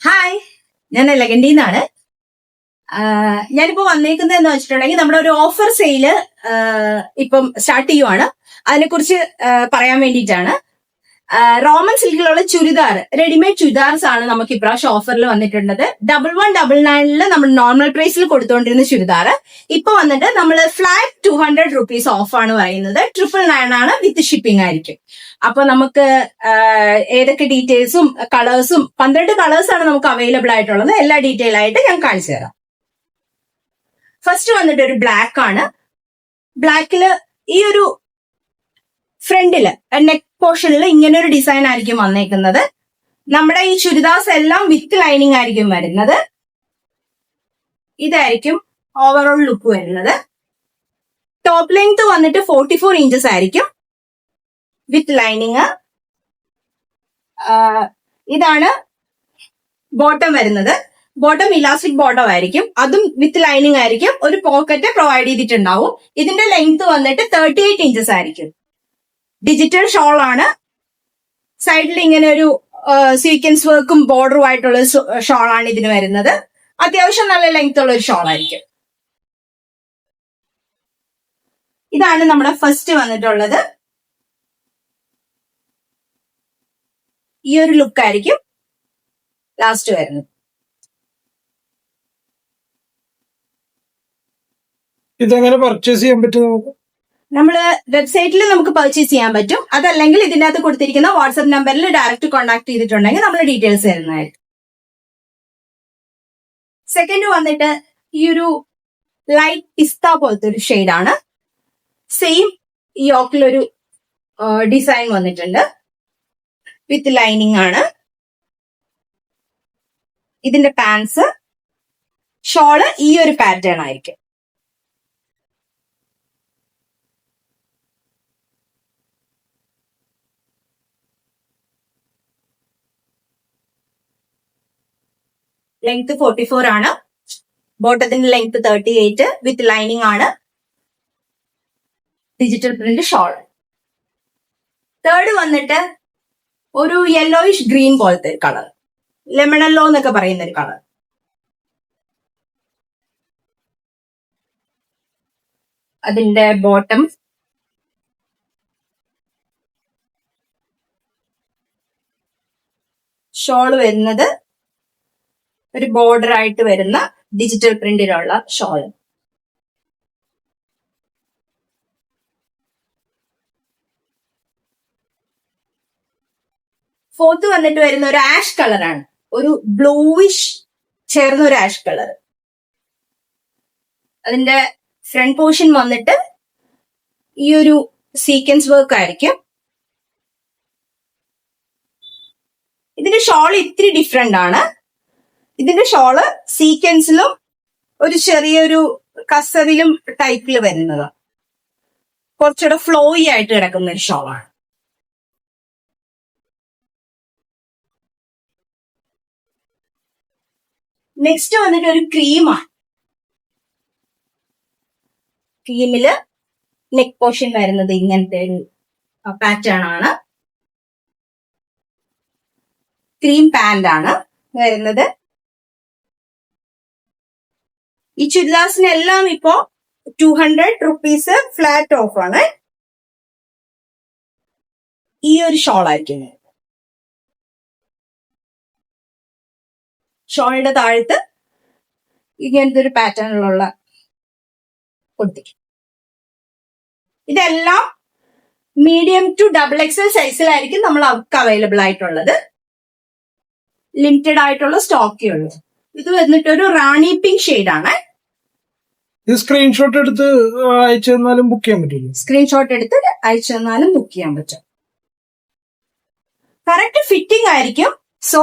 Hi, ഞാൻ ലെഗൻഡിന്നാണ്. ഞാനിപ്പോ വന്നേക്കുന്നതെന്ന് വെച്ചിട്ടുണ്ടെങ്കിൽ നമ്മുടെ ഒരു ഓഫർ സെയില് ഇപ്പം സ്റ്റാർട്ട് ചെയ്യുവാണ്. അതിനെക്കുറിച്ച് പറയാൻ വേണ്ടിയിട്ടാണ്. റോമൻ സിൽക്കിലുള്ള ചുരിദാർ, റെഡിമെയ്ഡ് ചുരിദാർസ് ആണ് നമുക്ക് ഇപ്രാവശ്യം ഓഫറിൽ വന്നിട്ടുള്ളത്. 1199 നമ്മൾ നോർമൽ പ്രൈസിൽ കൊടുത്തുകൊണ്ടിരുന്ന ചുരിദാർ ഇപ്പൊ വന്നിട്ട് നമ്മൾ ഫ്ലാറ്റ് 200 rupees ഓഫാണ് പറയുന്നത്. 999 ആണ്, വിത്ത് ഷിപ്പിംഗ് ആയിരിക്കും. അപ്പൊ നമുക്ക് ഏതൊക്കെ ഡീറ്റെയിൽസും കളേഴ്സും 12 കളേഴ്സ് ആണ് നമുക്ക് അവൈലബിൾ ആയിട്ടുള്ളത്. എല്ലാ ഡീറ്റെയിൽ ആയിട്ട് ഞാൻ കാണിച്ചു തരാം. ഫസ്റ്റ് വന്നിട്ട് ഒരു ബ്ലാക്ക് ആണ്. ബ്ലാക്കില് ഈ ഒരു ഫ്രണ്ടില് നെക്ക് പോർഷനിൽ ഇങ്ങനെ ഒരു ഡിസൈൻ ആയിരിക്കും വന്നേക്കുന്നത്. നമ്മുടെ ഈ ചുരിദാർസ് എല്ലാം വിത്ത് ലൈനിങ് ആയിരിക്കും വരുന്നത്. ഇതായിരിക്കും ഓവറോൾ ലുക്ക് വരുന്നത്. ടോപ്പ് ലെങ്ത് വന്നിട്ട് 44 inches ആയിരിക്കും വിത്ത് ലൈനിങ്. ഇതാണ് ബോട്ടം വരുന്നത്. ബോട്ടം ഇലാസ്റ്റിക് ബോട്ടം ആയിരിക്കും, അതും വിത്ത് ലൈനിങ് ആയിരിക്കും. ഒരു പോക്കറ്റ് പ്രൊവൈഡ് ചെയ്തിട്ടുണ്ടാവും. ഇതിന്റെ ലെങ്ത് വന്നിട്ട് 38 inches ആയിരിക്കും. ഡിജിറ്റൽ ഷോൾ ആണ്. സൈഡിൽ ഇങ്ങനെ ഒരു സീക്വൻസ് വർക്കും ബോർഡറും ആയിട്ടുള്ള ഷോൾ ആണ് ഇതിന് വരുന്നത്. അത്യാവശ്യം നല്ല ലെങ്ത് ഉള്ള ഒരു ഷോൾ ആയിരിക്കും. ഇതാണ് നമ്മുടെ ഫസ്റ്റ് വന്നിട്ടുള്ളത്. ഈ ഒരു ലുക്ക് ആയിരിക്കും ലാസ്റ്റ് വരുന്നത്. ഇതെങ്ങനെ പർച്ചേസ് ചെയ്യാൻ പറ്റും? നമ്മള് വെബ്സൈറ്റിൽ നമുക്ക് പർച്ചേസ് ചെയ്യാൻ പറ്റും. അതല്ലെങ്കിൽ ഇതിന്റെ അകത്ത് കൊടുത്തിരിക്കുന്ന വാട്സ്ആപ്പ് നമ്പറിൽ ഡയറക്റ്റ് കോൺടാക്ട് ചെയ്തിട്ടുണ്ടെങ്കിൽ നമ്മൾ ഡീറ്റെയിൽസ് തരുന്നതായിരിക്കും. സെക്കൻഡ് വന്നിട്ട് ഈ ഒരു ലൈറ്റ് പിസ്ത പോലത്തെ ഒരു ഷെയ്ഡാണ്. സെയിം ഈ യോക്കിലൊരു ഡിസൈൻ വന്നിട്ടുണ്ട്, വിത്ത് ലൈനിങ് ആണ്. ഇതിന്റെ പാൻസ്, ഷോള് ഈ ഒരു പാറ്റേൺ ആയിരിക്കും. ലെങ്ത് 44 ആണ്. ബോട്ടത്തിന്റെ ലെങ്ത് 38 വിത്ത് ലൈനിങ് ആണ്. Digital print shawl. തേർഡ് വന്നിട്ട് ഒരു യെല്ലോയിഷ് ഗ്രീൻ പോലത്തെ ഒരു കളർ, ലെമണല്ലോ എന്നൊക്കെ പറയുന്ന ഒരു കളർ. അതിന്റെ ബോട്ടം, ഷോൾ വരുന്നത് ഒരു ബോർഡർ ആയിട്ട് വരുന്ന ഡിജിറ്റൽ പ്രിന്റിലുള്ള ഷോൾ. ഫോർത്ത് വന്നിട്ട് വരുന്ന ഒരു ആഷ് കളറാണ്, ഒരു ബ്ലൂയിഷ് ചേർന്ന ഒരു ആഷ് കളർ. അതിന്റെ ഫ്രണ്ട് പോർഷൻ വന്നിട്ട് ഈ ഒരു സീക്വൻസ് വർക്ക് ആയിരിക്കും. ഇതിന്റെ ഷോൾ ഇത്തിരി ഡിഫറെന്റ് ആണ്. ഇതിന്റെ ഷോള് സീക്വൻസിലും ഒരു ചെറിയൊരു കസവിലും ടൈപ്പിൽ വരുന്നത്, കുറച്ചുകൂടെ ഫ്ലോയി ആയിട്ട് കിടക്കുന്ന ഒരു ഷോളാണ്. നെക്സ്റ്റ് വന്നിട്ട് ഒരു ക്രീമാണ്. ക്രീമില് നെക്ക് പോർഷൻ വരുന്നത് ഇങ്ങനത്തെ ഒരു പാറ്റേൺ ആണ്. ക്രീം പാന്റ് ആണ് വരുന്നത്. ഈ ചുരിദാസിനെല്ലാം ഇപ്പോ 200 rupees ഫ്ലാറ്റ് ഓഫ് ആണ്. ഈ ഒരു ഷോൾ ആയിരിക്കും. ഷോളിന്റെ താഴത്ത് ഇങ്ങനത്തെ ഒരു പാറ്റേണിലുള്ള കൊടുത്തിരിക്കും. ഇതെല്ലാം മീഡിയം ടു XXL സൈസിലായിരിക്കും നമ്മൾ അവർക്ക് അവൈലബിൾ ആയിട്ടുള്ളത്. ലിമിറ്റഡ് ആയിട്ടുള്ള സ്റ്റോക്കേ ഉള്ളൂ. ഇത് വന്നിട്ട് ഒരു റാണി പിങ്ക് ഷെയ്ഡാണ്. ഇത് സ്ക്രീൻഷോട്ട് എടുത്ത് അയച്ചു തന്നാലും ബുക്ക് ചെയ്യാൻ പറ്റില്ല? സ്ക്രീൻഷോട്ട് എടുത്ത് അയച്ചു തന്നാലും ബുക്ക് ചെയ്യാൻ പറ്റും. കറക്റ്റ് ഫിറ്റിംഗ് ആയിരിക്കും. സോ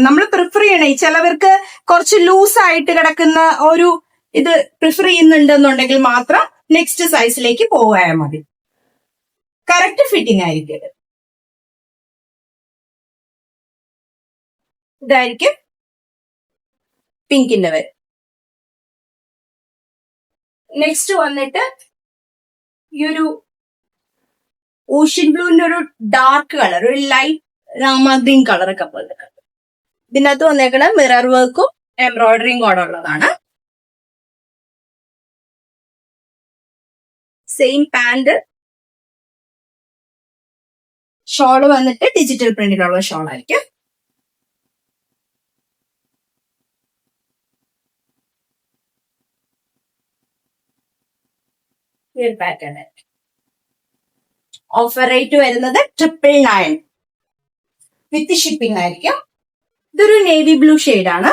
നമ്മൾ പ്രിഫർ ചെയ്യണേ, ചിലവർക്ക് കുറച്ച് ലൂസ് ആയിട്ട് കിടക്കുന്ന ഒരു ഇത് പ്രിഫർ ചെയ്യുന്നുണ്ടെന്നുണ്ടെങ്കിൽ മാത്രം നെക്സ്റ്റ് സൈസിലേക്ക് പോയാൽ മതി. കറക്റ്റ് ഫിറ്റിംഗ് ആയിരിക്കും. ഇതായിരിക്കും പിങ്കിന്റെ വരെ. നെക്സ്റ്റ് വന്നിട്ട് ഈ ഒരു ഓഷ്യൻ ബ്ലൂവിന്റെ ഒരു ഡാർക്ക് കളർ, ഒരു ലൈറ്റ് രാമ ഗ്രീൻ കളറൊക്കെ പോലെ ഇതിനകത്ത് വന്നേക്കണ മിറർ വർക്കും എംബ്രോയിഡറിയും കൂടെ ഉള്ളതാണ്. Same pant. ഷോള് വന്നിട്ട് ഡിജിറ്റൽ പ്രിന്റിലുള്ള ഷോൾ ആയിരിക്കും. ഈ ഒരു പാറ്റേൺ. ഓഫർ റേറ്റ് വരുന്നത് 999 വിത്ത് ഷിപ്പിംഗ് ആയിരിക്കും. ഇതൊരു നേവി ബ്ലൂ ആണ്.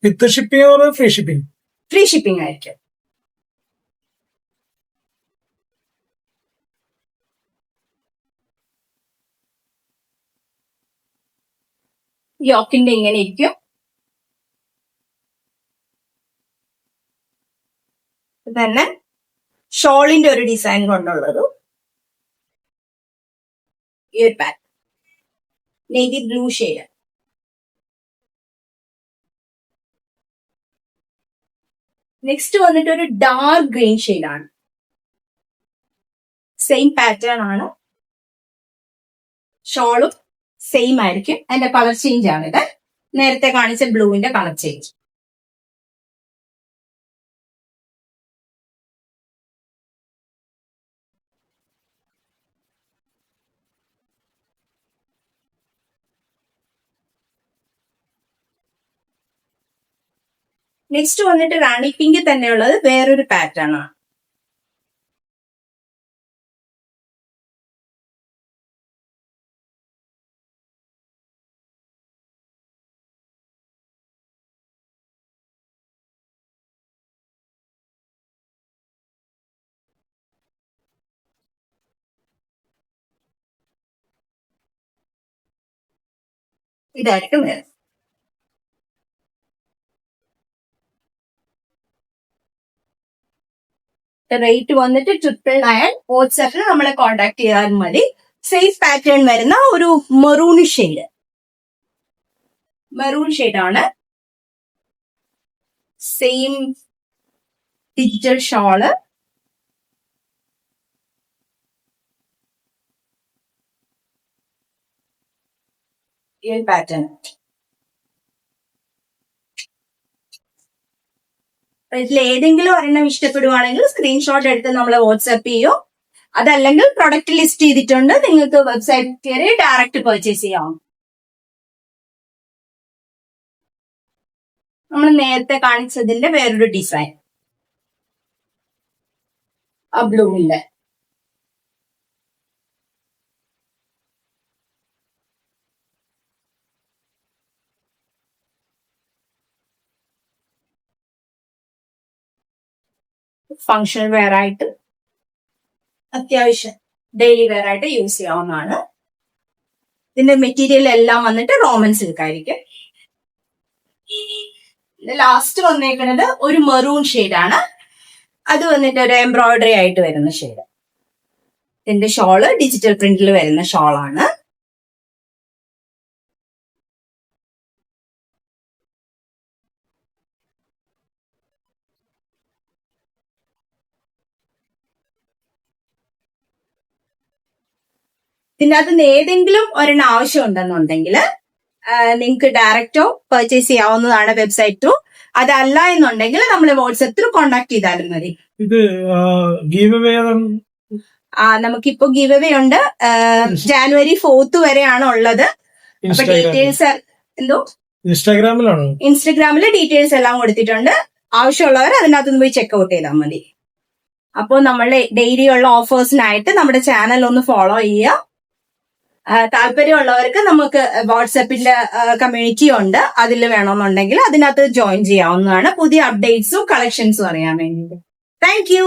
With shipping or free shipping? Free shipping ആയിരിക്കും. യോക്കിന്റെ ഇങ്ങനെ ഇരിക്കും. തന്നെ ഷോളിന്റെ ഒരു ഡിസൈൻ കൊണ്ടുള്ളത് ഈ ഒരു pattern navy blue shade. Next വന്നിട്ട് ഒരു ഡാർക്ക് ഗ്രീൻ ഷെയ്ഡാണ്. സെയിം പാറ്റേൺ ആണ്. ഷോളും സെയിം ആയിരിക്കും. അതിന്റെ കളർ ചേഞ്ച് ആണ് ഇത്. നേരത്തെ കാണിച്ച ബ്ലൂവിന്റെ കളർ ചേഞ്ച്. നെക്സ്റ്റ് വന്നിട്ട് റാണി പിങ്ക് തന്നെയുള്ളത് വേറൊരു പാറ്റേൺ ആണ്. ഇതായിരിക്കും വരുന്നത്. റേറ്റ് വന്നിട്ട് 999. വാട്സാപ്പിൽ നമ്മളെ കോൺടാക്ട് ചെയ്താൽ മതി. സെയിം പാറ്റേൺ വരുന്ന ഒരു മെറൂൺ ഷെയ്ഡ്. മെറൂൺ ഷെയ്ഡാണ്. Same digital shawl. ഈ പാറ്റേൺ. ഇതിൽ ഏതെങ്കിലും ഒരെണ്ണം ഇഷ്ടപ്പെടുവാണെങ്കിൽ സ്ക്രീൻഷോട്ട് എടുത്ത് നമ്മളെ വാട്സാപ്പ് ചെയ്യോ. അതല്ലെങ്കിൽ പ്രൊഡക്റ്റ് ലിസ്റ്റ് ചെയ്തിട്ടുണ്ട്, നിങ്ങൾക്ക് വെബ്സൈറ്റ് കയറി ഡയറക്റ്റ് പർച്ചേസ് ചെയ്യാം. നമ്മൾ നേരത്തെ കാണിച്ചതിന്റെ വേറൊരു ഡിസൈൻ ആ ബ്ലൂവിന്റെ. ഫങ്ഷണൽ വെയർ ആയിട്ട് അത്യാവശ്യം ഡെയിലി വെയർ ആയിട്ട് യൂസ് ചെയ്യാവുന്നതാണ്. ഇതിന്റെ മെറ്റീരിയൽ എല്ലാം വന്നിട്ട് റോമൻ സിൽക്ക് ആയിരിക്കും. ലാസ്റ്റ് വന്നേക്കുന്നത് ഒരു മെറൂൺ ഷെയ്ഡാണ്. അത് വന്നിട്ട് ഒരു എംബ്രോയിഡറി ആയിട്ട് വരുന്ന ഷെയ്ഡ്. ഇതിന്റെ ഷോള് ഡിജിറ്റൽ പ്രിന്റിൽ വരുന്ന ഷോളാണ്. ഇതിനകത്ത് ഏതെങ്കിലും ഒരെണ്ണം ആവശ്യം ഉണ്ടെന്നുണ്ടെങ്കിൽ നിങ്ങൾക്ക് ഡയറക്റ്റോ പർച്ചേസ് ചെയ്യാവുന്നതാണ് വെബ്സൈറ്റ് ത്രൂ. അതല്ല എന്നുണ്ടെങ്കിൽ നമ്മൾ വാട്സ്ആപ്പ് ത്രൂ കോണ്ടാക്ട് ചെയ്താലും മതി. ഇത് ഗീവ് അവേ നമുക്കിപ്പോ ഗീവ് അവേ ഉണ്ട്. ജാനുവരി 4th വരെയാണ് ഉള്ളത്. അപ്പൊ ഡീറ്റെയിൽസ് എന്തോ ഇൻസ്റ്റഗ്രാമിൽ ഡീറ്റെയിൽസ് എല്ലാം കൊടുത്തിട്ടുണ്ട്. ആവശ്യമുള്ളവർ അതിനകത്തുനിന്ന് പോയി ചെക്ക്ഔട്ട് ചെയ്താൽ മതി. അപ്പോൾ നമ്മളെ ഡെയിലി ഉള്ള ഓഫേഴ്സിനായിട്ട് നമ്മുടെ ചാനൽ ഒന്ന് ഫോളോ ചെയ്യുക. താല്പര്യമുള്ളവർക്ക് നമുക്ക് വാട്സാപ്പിന്റെ കമ്മ്യൂണിറ്റി ഉണ്ട്. അതിൽ വേണമെന്നുണ്ടെങ്കിൽ അതിനകത്ത് ജോയിൻ ചെയ്യാവുന്നതാണ്. പുതിയ അപ്ഡേറ്റ്സും കളക്ഷൻസും അറിയാൻ വേണ്ടിയിട്ട്. Thank you.